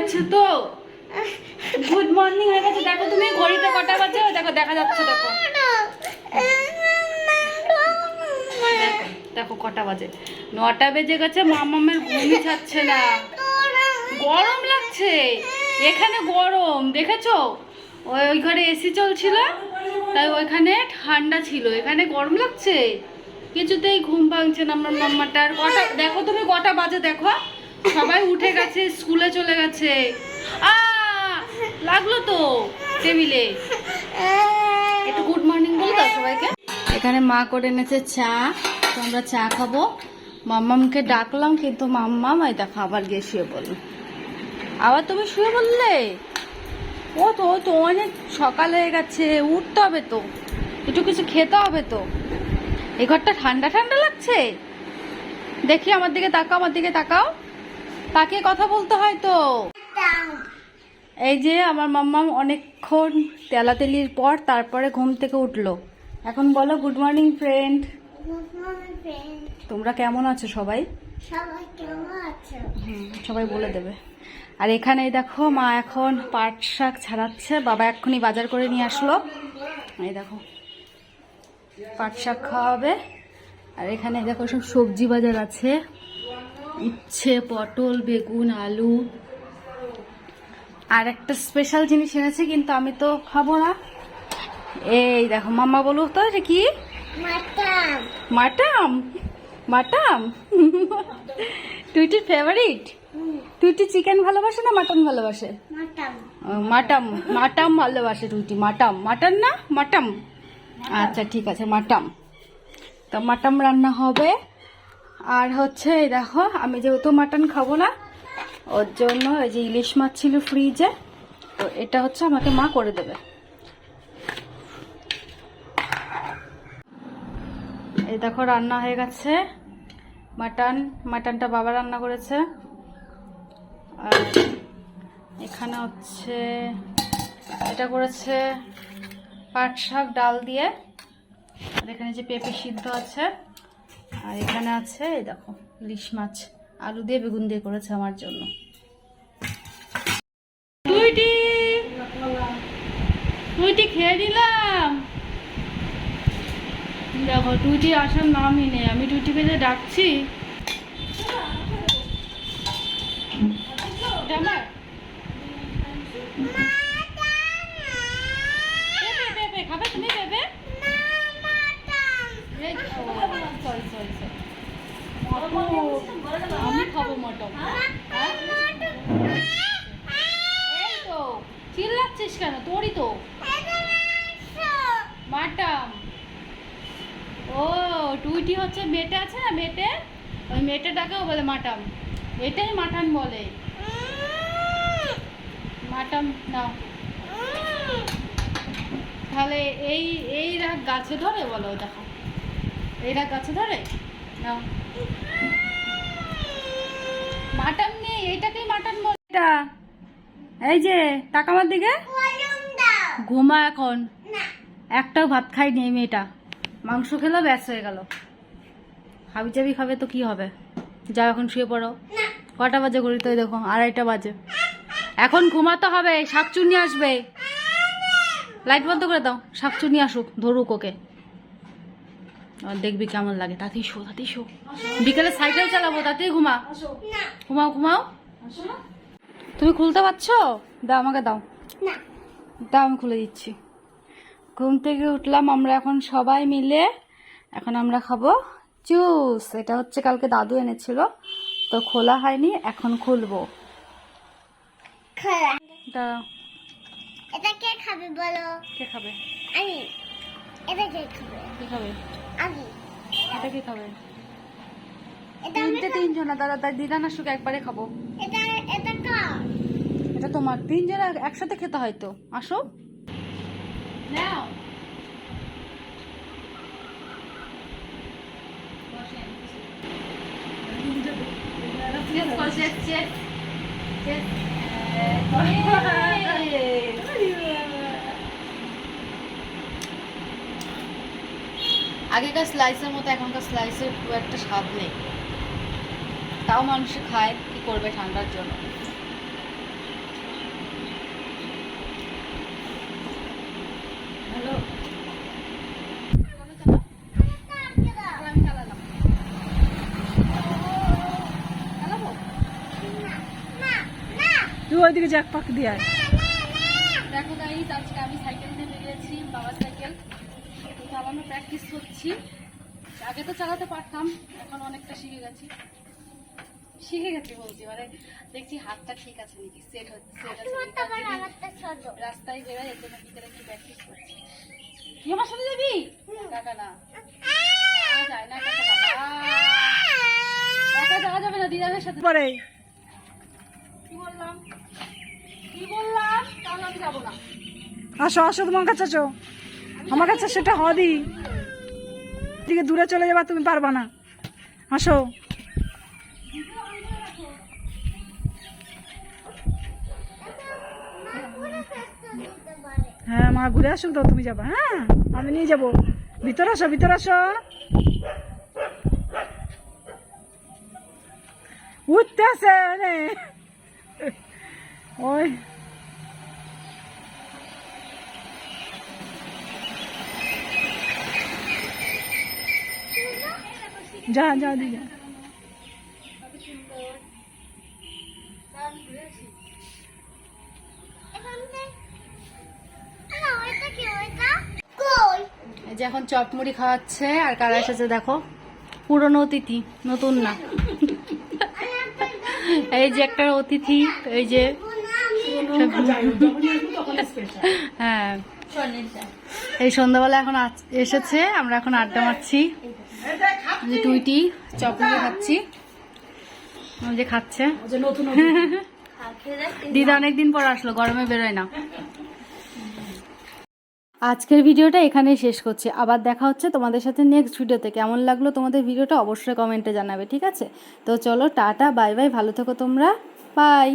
গেছে তো, good morning হয়ে গেছে। দেখো তুমি ঘড়িতে কটা বাজে, দেখো দেখা যাচ্ছে, দেখো দেখো কটা বাজে, 9টা বেজে গেছে। মামামের ঘুমই ছাড়ছে না, গরম লাগছে এখানে, গরম দেখেছো? ওই ঘরে এসি চলছিল, তাই ওইখানে ঠান্ডা ছিল, এখানে গরম লাগছে, কিছুতেই ঘুম ভাঙছে না আমার মাম্মাটার। কটা দেখো তুমি, কটা বাজে দেখো, সবাই উঠে গেছে, স্কুলে চলে গেছে। লাগলো তো টেবিলে। একটু গুড মর্নিং বল দাও সবাইকে। এখানে মা করে এনেছে চা, তো আমরা চা খাবো। মাম্মামকে ডাকলাম, কিন্তু মাম্মাম এই দেখো আবার গিয়ে শুয়ে বললো। আবার তুমি শুয়ে বললে? ও তো অনেক সকাল হয়ে গেছে, উঠতে হবে তো, একটু কিছু খেতে হবে তো। এই ঘরটা ঠান্ডা ঠান্ডা লাগছে। দেখি আমার দিকে তাকাও, আমার দিকে তাকাও, তাকিয়ে কথা বলতে হয় তো। এই যে আমার মাম্মাম অনেকক্ষণ তেলাতেলির পর তারপরে ঘুম থেকে উঠলো। এখন বলো গুড মর্নিং ফ্রেন্ড। তোমরা কেমন আছো সবাই? সবাই বলে দেবে। আর এখানে দেখো মা এখন পাট শাক ছাড়াচ্ছে, বাবা এক্ষুনি বাজার করে নিয়ে আসলো। এই দেখো পাট শাক খাওয়া হবে। আর এখানে দেখো সব সবজি বাজার আছে, উচ্ছে, পটল, বেগুন, আলু। আর একটা স্পেশাল জিনিস এনেছে, কিন্তু আমি তো খাবো না। এই দেখো মাম্মা বলো তো, এটা কি? মাটাম। মাটাম টুইটির ফেভারিট। টুইটি চিকেন ভালোবাসে না মাটন ভালোবাসে? মাটাম। মাটাম ভালোবাসে টুইটি। মাটাম, মাটন না মাটাম। আচ্ছা ঠিক আছে, মাটাম। তো মাটাম রান্না হবে। আর হচ্ছে এই দেখো, আমি যেহেতু মাটন খাবো না, ওর জন্য এই যে ইলিশ মাছ ছিল ফ্রিজে, তো এটা হচ্ছে আমাকে মা করে দেবে। এই দেখো রান্না হয়ে গেছে মাটনটা বাবা রান্না করেছে। আর এখানে হচ্ছে এটা করেছে পাট শাক ডাল দিয়ে। আর এখানে যে পেঁপে সিদ্ধ আছে, আর এখানে আছে এই দেখো ইলিশ মাছ আলু দিয়ে বেগুন দিয়ে করেছে আমার জন্য। টুইটি খেয়ে নিলাম। দেখো টুইটি আসার নামই নেই, আমি টুইটিকে যে ডাকছি। খাবে তুমি পেঁপে? আমি খাবো মটন। এই তো চিল্লাচ্ছিস কেন? তোরই তো মাটাম। ও টুইটি হচ্ছে মেটে আছে না, মেটে, ওই মেটেটাকেও বলে মাটাম, এটাই মাটান বলে। মাটাম নাও তাহলে। এই রাগ গাছে ধরে বলো, দেখো এই রাগ গাছে ধরে নাও। মাটন নেই, এইটাকেই মাটন বলে। এটা এই যে টাকা আমার দিকে, ঘুমা এখন। একটাও ভাত খাইনি এই মেয়েটা, মাংস খেলো ব্যাস হয়ে গেল। হাবি চাবি খাবে তো কি হবে, যাও এখন শুয়ে পড়ো। কটা বাজে ঘড়ি তো দেখো 2:30 বাজে। এখন ঘুমাতে হবে, শাকচুন্নি আসবে। লাইট বন্ধ করে দাও, শাকচুন্নি আসুক, ধরুক ওকে, আর দেখবি কেমন লাগে। তাতেই শো, তাতেই শো। বিকেলে সাইকেল চালাবো, তাতেই ঘুমাও ঘুমাও। তুমি খুলতে পারছো? দাও আমাকে, দাও দাও, আমি খুলে দিচ্ছি। ঘুম থেকে উঠলাম আমরা এখন সবাই মিলে। এখন আমরা খাবো জুস। এটা হচ্ছে কালকে দাদু এনেছিল, তো খোলা হয়নি, এখন খুলবো। এটা কে খাবে বলো? কে খাবে? আমি। এটা কে খাবে? কে খাবে? আমি। এটা কে খাবে? এটা আমি। তিনজন, দাদা তাই দিদা না শুধু একবারে খাবো। এটা কার? এটা তোমার। তিনজন একসাথে খেতে হয় তো। আসো নাও। আগেকার স্লাইসের মতো এখনকার স্লাইসের খুব একটা স্বাদ নেই, তাও মানুষ খায়, কি করবে ঠান্ডার জন্য। তুই ওইদিকে যাক পাক দিয়ে আয়। দেখো গাইস, আজকে আমি সাইকেল নিয়ে বেরিয়েছি, বাবার সাইকেল। তো চালানো প্র্যাকটিস করছি। আগে তো চালাতে পারতাম, এখন অনেকটা শিখে গেছি বলছি, মানে দেখছি হাতটা ঠিক আছে নাকি, সেট হচ্ছে, রাস্তায় বেরোয় এর জন্য ভিতরে একটু প্র্যাকটিস করছি। তুই আমার সাথে যাবি? টাকা না, যায় না, টাকা বাবা, একা যাওয়া যাবে না, দিদানের সাথে পরে। কি বললাম তাহলে আমি যাবো না। আসো আসো, তোমার কাছে আসো, আমার কাছে সেটা হদি দিকে দূরে চলে যাবা, তুমি পারবা না, আসো। হ্যাঁ, মা ঘুরে আসুক তো, তুমি যাবা। হ্যাঁ, আমি নিয়ে যাবো। ভিতরে আসো, ভিতরে আসো। উঠতে আছে ওই যা যা দিদি। এই যে এখন চপমুড়ি খাওয়াচ্ছে, আর কারা এসেছে দেখো, পুরনো অতিথি, নতুন না। এই যে একটা অতিথি, এই যে হ্যাঁ, এই সন্ধ্যাবেলা এখন এসেছে, আমরা এখন আড্ডা মারছি। টুইটি চপমুড়ি খাচ্ছি, ওই যে খাচ্ছে। দিদা অনেকদিন পর আসলো, গরমে বেরোয় না। আজকের ভিডিওটা এখানেই শেষ করছি, আবার দেখা হচ্ছে তোমাদের সাথে নেক্সট ভিডিওতে। কেমন লাগলো তোমাদের ভিডিওটা অবশ্যই কমেন্টে জানাবে, ঠিক আছে? তো চলো, টাটা, বাই বাই, ভালো থেকো তোমরা, বাই।